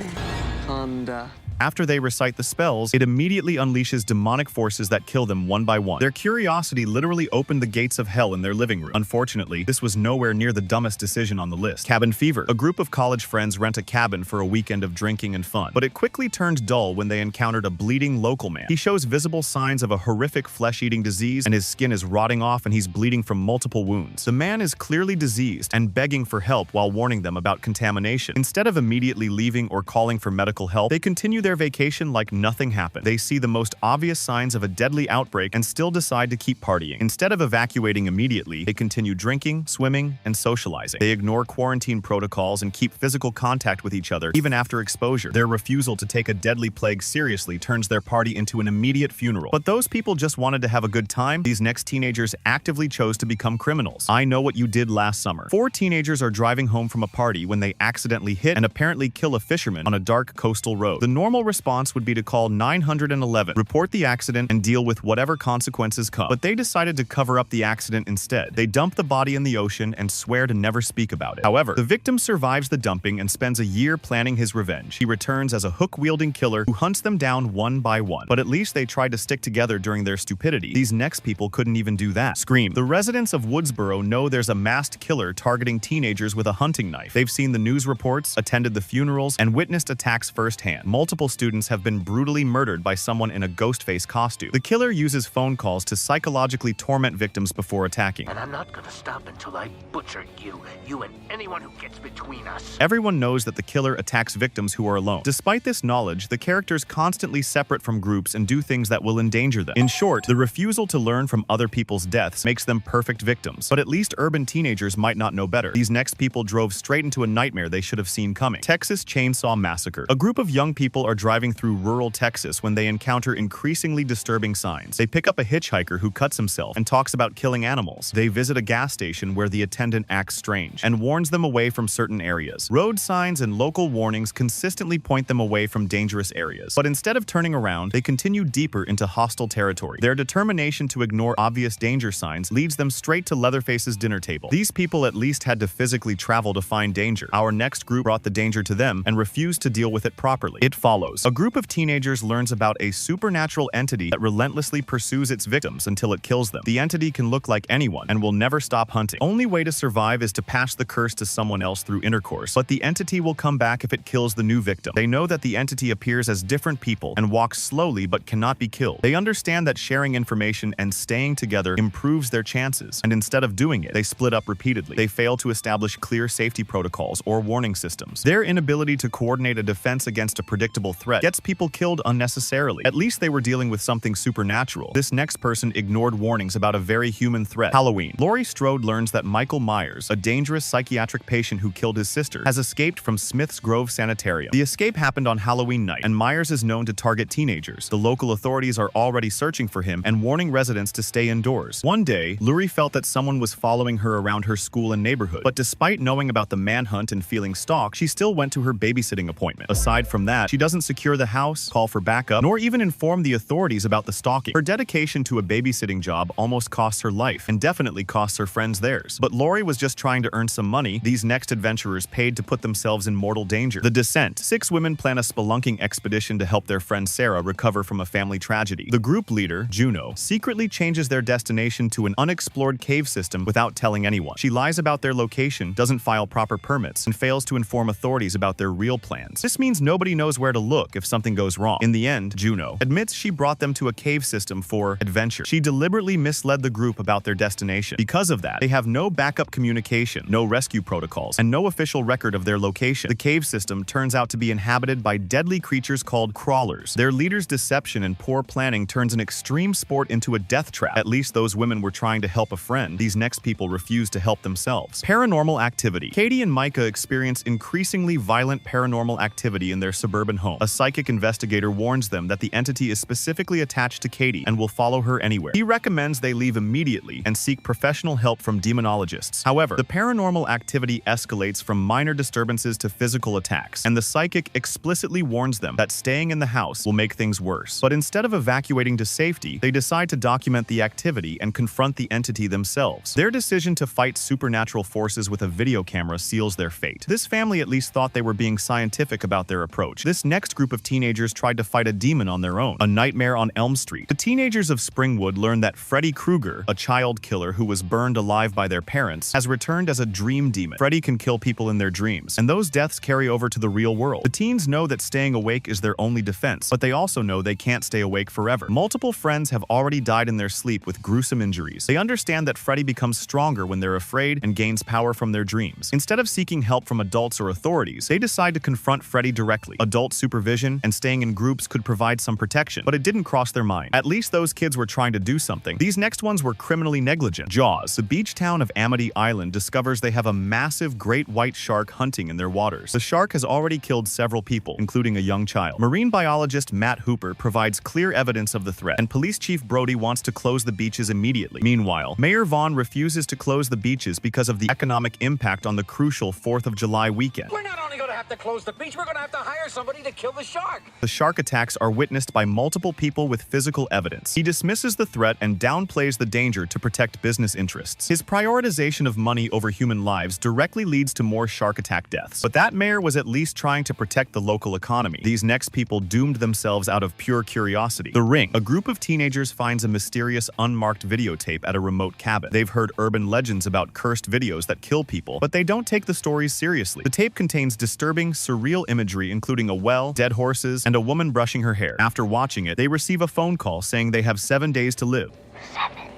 Honda. After they recite the spells, it immediately unleashes demonic forces that kill them one by one. Their curiosity literally opened the gates of hell in their living room. Unfortunately, this was nowhere near the dumbest decision on the list. Cabin fever. A group of college friends rent a cabin for a weekend of drinking and fun, but it quickly turned dull when they encountered a bleeding local man. He shows visible signs of a horrific flesh-eating disease, and his skin is rotting off and he's bleeding from multiple wounds. The man is clearly diseased and begging for help while warning them about contamination. vacation. Instead of immediately leaving or calling for medical help, they continue their vacation like nothing happened. They see the most obvious signs of a deadly outbreak and still decide to keep partying. Instead of evacuating immediately, they continue drinking, swimming, and socializing. They ignore quarantine protocols and keep physical contact with each other even after exposure. Their refusal to take a deadly plague seriously turns their party into an immediate funeral. But those people just wanted to have a good time. These next teenagers actively chose to become criminals. I know what you did last summer. 4 teenagers are driving home from a party when they accidentally hit and apparently kill a fisherman on a dark coastal road. The normal response would be to call 911, report the accident, and deal with whatever consequences come. But they decided to cover up the accident instead. They dump the body in the ocean and swear to never speak about it. However, the victim survives the dumping and spends a year planning his revenge. He returns as a hook-wielding killer who hunts them down one by one. But at least they tried to stick together during their stupidity. These next people couldn't even do that. Scream. The residents of Woodsboro know there's a masked killer targeting teenagers with a hunting knife. They've seen the news reports, attended the funerals, and witnessed attacks firsthand. Multiple students have been brutally murdered by someone in a ghost face costume. The killer uses phone calls to psychologically torment victims before attacking. And I'm not gonna stop until I butcher you and anyone who gets between us. Everyone knows that the killer attacks victims who are alone. Despite this knowledge, the characters constantly separate from groups and do things that will endanger them. In short, the refusal to learn from other people's deaths makes them perfect victims. But at least urban teenagers might not know better. These next people drove straight into a nightmare they should have seen coming. Texas Chainsaw Massacre. A group of young people are driving through rural Texas when they encounter increasingly disturbing signs. They pick up a hitchhiker who cuts himself and talks about killing animals. They visit a gas station where the attendant acts strange and warns them away from certain areas. Road signs and local warnings consistently point them away from dangerous areas. But instead of turning around, they continue deeper into hostile territory. Their determination to ignore obvious danger signs leads them straight to Leatherface's dinner table. These people at least had to physically travel to find danger. Our next group brought the danger to them and refused to deal with it properly. It follows. A group of teenagers learns about a supernatural entity that relentlessly pursues its victims until it kills them. The entity can look like anyone and will never stop hunting. Only way to survive is to pass the curse to someone else through intercourse, but the entity will come back if it kills the new victim. They know that the entity appears as different people and walks slowly but cannot be killed. They understand that sharing information and staying together improves their chances, and instead of doing it, they split up repeatedly. They fail to establish clear safety protocols or warning systems. Their inability to coordinate a defense against a predictable threat gets people killed unnecessarily. At least they were dealing with something supernatural. This next person ignored warnings about a very human threat. Halloween. Laurie Strode learns that Michael Myers, a dangerous psychiatric patient who killed his sister, has escaped from Smith's Grove Sanitarium. The escape happened on Halloween night, and Myers is known to target teenagers. The local authorities are already searching for him and warning residents to stay indoors. One day, Laurie felt that someone was following her around her school and neighborhood, but despite knowing about the manhunt and feeling stalked, she still went to her babysitting appointment. Aside from that, she doesn't secure the house, call for backup, nor even inform the authorities about the stalking. Her dedication to a babysitting job almost costs her life, and definitely costs her friends theirs. But Laurie was just trying to earn some money. These next adventurers paid to put themselves in mortal danger. The Descent. 6 women plan a spelunking expedition to help their friend Sarah recover from a family tragedy. The group leader, Juno, secretly changes their destination to an unexplored cave system without telling anyone. She lies about their location, doesn't file proper permits, and fails to inform authorities about their real plans. This means nobody knows where to look if something goes wrong. In the end, Juno admits she brought them to a cave system for adventure. She deliberately misled the group about their destination. Because of that, they have no backup communication, no rescue protocols, and no official record of their location. The cave system turns out to be inhabited by deadly creatures called crawlers. Their leader's deception and poor planning turns an extreme sport into a death trap. At least those women were trying to help a friend. These next people refuse to help themselves. Paranormal activity. Katie and Micah experience increasingly violent paranormal activity in their suburban home. A psychic investigator warns them that the entity is specifically attached to Katie and will follow her anywhere. He recommends they leave immediately and seek professional help from demonologists. However, the paranormal activity escalates from minor disturbances to physical attacks, and the psychic explicitly warns them that staying in the house will make things worse. But instead of evacuating to safety, they decide to document the activity and confront the entity themselves. Their decision to fight supernatural forces with a video camera seals their fate. This family at least thought they were being scientific about their approach. This next group of teenagers tried to fight a demon on their own. A Nightmare on Elm Street. The teenagers of Springwood learn that Freddy Krueger, a child killer who was burned alive by their parents, has returned as a dream demon. Freddy can kill people in their dreams, and those deaths carry over to the real world. The teens know that staying awake is their only defense, but they also know they can't stay awake forever. Multiple friends have already died in their sleep with gruesome injuries. They understand that Freddy becomes stronger when they're afraid and gains power from their dreams. Instead of seeking help from a adults or authorities, they decide to confront Freddy directly. Adult supervision and staying in groups could provide some protection, but it didn't cross their mind. At least those kids were trying to do something. These next ones were criminally negligent. Jaws. The beach town of Amity Island discovers they have a massive great white shark hunting in their waters. The shark has already killed several people, including a young child. Marine biologist Matt Hooper provides clear evidence of the threat, and Police Chief Brody wants to close the beaches immediately. Meanwhile, Mayor Vaughn refuses to close the beaches because of the economic impact on the crucial 4th of July weekend. We're not only going to have to close the beach, we're going to have to hire somebody to kill the shark. The shark attacks are witnessed by multiple people with physical evidence. He dismisses the threat and downplays the danger to protect business interests. His prioritization of money over human lives directly leads to more shark attack deaths. But that mayor was at least trying to protect the local economy. These next people doomed themselves out of pure curiosity. The Ring. A group of teenagers finds a mysterious unmarked videotape at a remote cabin. They've heard urban legends about cursed videos that kill people, but they don't take the stories seriously. The tape contains disturbing, surreal imagery including a well, dead horses, and a woman brushing her hair. After watching it, they receive a phone call saying they have 7 days to live. 7 days.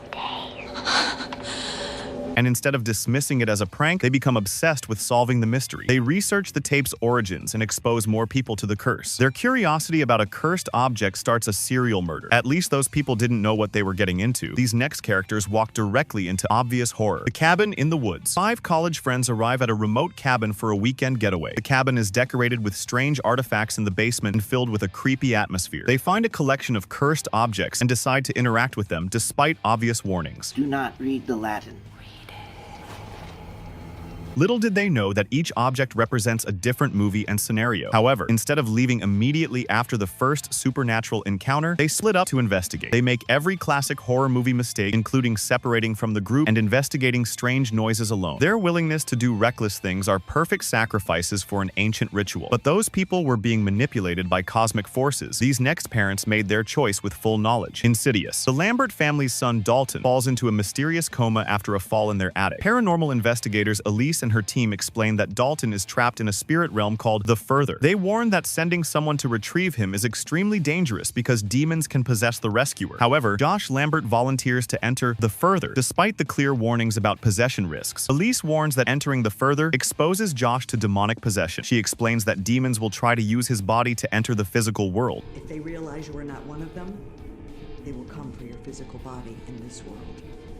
And instead of dismissing it as a prank, they become obsessed with solving the mystery. They research the tape's origins and expose more people to the curse. Their curiosity about a cursed object starts a serial murder. At least those people didn't know what they were getting into. These next characters walk directly into obvious horror. The Cabin in the Woods. 5 college friends arrive at a remote cabin for a weekend getaway. The cabin is decorated with strange artifacts in the basement and filled with a creepy atmosphere. They find a collection of cursed objects and decide to interact with them despite obvious warnings. Do not read the Latin. Little did they know that each object represents a different movie and scenario. However, instead of leaving immediately after the first supernatural encounter, they split up to investigate. They make every classic horror movie mistake, including separating from the group and investigating strange noises alone. Their willingness to do reckless things are perfect sacrifices for an ancient ritual. But those people were being manipulated by cosmic forces. These next parents made their choice with full knowledge. Insidious. The Lambert family's son Dalton falls into a mysterious coma after a fall in their attic. Paranormal investigators Elise and her team explain that Dalton is trapped in a spirit realm called The Further. They warn that sending someone to retrieve him is extremely dangerous because demons can possess the rescuer. However, Josh Lambert volunteers to enter The Further, despite the clear warnings about possession risks. Elise warns that entering The Further exposes Josh to demonic possession. She explains that demons will try to use his body to enter the physical world. If they realize you are not one of them, they will come for your physical body in this world.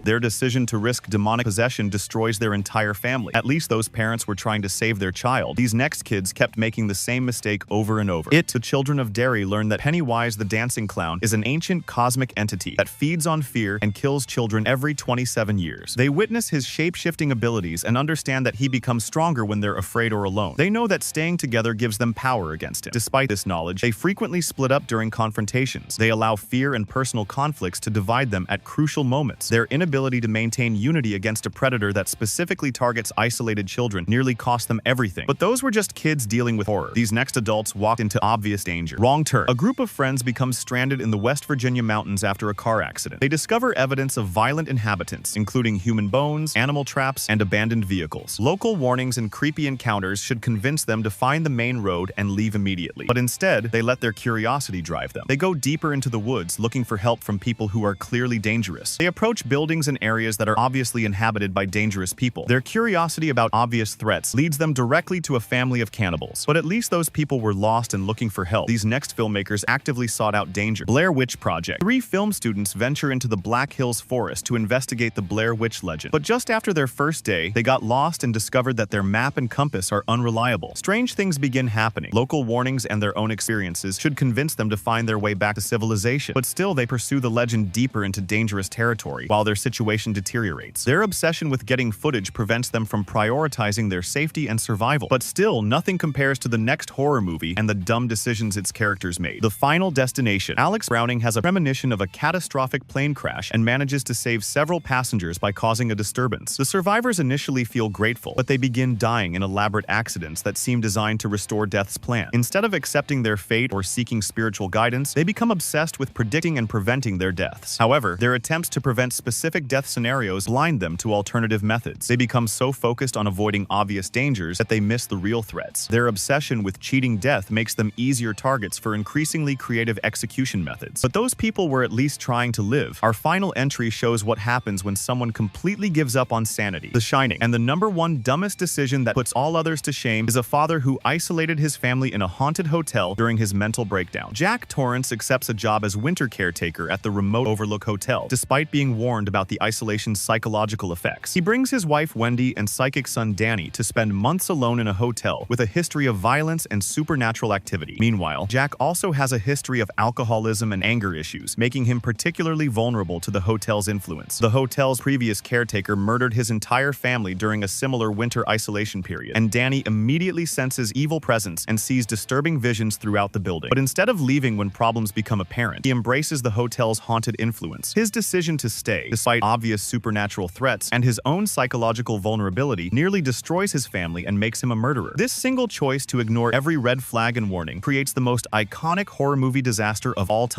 Their decision to risk demonic possession destroys their entire family. At least those parents were trying to save their child. These next kids kept making the same mistake over and over. The Children of Derry learn that Pennywise the Dancing Clown is an ancient cosmic entity that feeds on fear and kills children every 27 years. They witness his shape-shifting abilities and understand that he becomes stronger when they're afraid or alone. They know that staying together gives them power against him. Despite this knowledge, they frequently split up during confrontations. They allow fear and personal conflicts to divide them at crucial moments. Their inability to maintain unity against a predator that specifically targets isolated children nearly cost them everything. But those were just kids dealing with horror. These next adults walked into obvious danger. Wrong turn. A group of friends becomes stranded in the West Virginia mountains after a car accident. They discover evidence of violent inhabitants, including human bones, animal traps, and abandoned vehicles. Local warnings and creepy encounters should convince them to find the main road and leave immediately. But instead, they let their curiosity drive them. They go deeper into the woods looking for help from people who are clearly dangerous. They approach buildings and areas that are obviously inhabited by dangerous people. Their curiosity about obvious threats leads them directly to a family of cannibals. But at least those people were lost and looking for help. These next filmmakers actively sought out danger. Blair Witch Project. 3 film students venture into the Black Hills Forest to investigate the Blair Witch legend. But just after their first day, they got lost and discovered that their map and compass are unreliable. Strange things begin happening. Local warnings and their own experiences should convince them to find their way back to civilization. But still, they pursue the legend deeper into dangerous territory, while their situation deteriorates. Their obsession with getting footage prevents them from prioritizing their safety and survival. But still, nothing compares to the next horror movie and the dumb decisions its characters made. The Final Destination. Alex Browning has a premonition of a catastrophic plane crash and manages to save several passengers by causing a disturbance. The survivors initially feel grateful, but they begin dying in elaborate accidents that seem designed to restore death's plan. Instead of accepting their fate or seeking spiritual guidance, they become obsessed with predicting and preventing their deaths. However, their attempts to prevent specific horrific death scenarios blind them to alternative methods. They become so focused on avoiding obvious dangers that they miss the real threats. Their obsession with cheating death makes them easier targets for increasingly creative execution methods. But those people were at least trying to live. Our final entry shows what happens when someone completely gives up on sanity. The Shining. And the #1 dumbest decision that puts all others to shame is a father who isolated his family in a haunted hotel during his mental breakdown. Jack Torrance accepts a job as winter caretaker at the remote Overlook Hotel, despite being warned about the isolation's psychological effects. He brings his wife Wendy and psychic son Danny to spend months alone in a hotel with a history of violence and supernatural activity. Meanwhile, Jack also has a history of alcoholism and anger issues, making him particularly vulnerable to the hotel's influence. The hotel's previous caretaker murdered his entire family during a similar winter isolation period, and Danny immediately senses evil presence and sees disturbing visions throughout the building. But instead of leaving when problems become apparent, he embraces the hotel's haunted influence. His decision to stay, despite obvious supernatural threats and his own psychological vulnerability, nearly destroys his family and makes him a murderer. This single choice to ignore every red flag and warning creates the most iconic horror movie disaster of all time.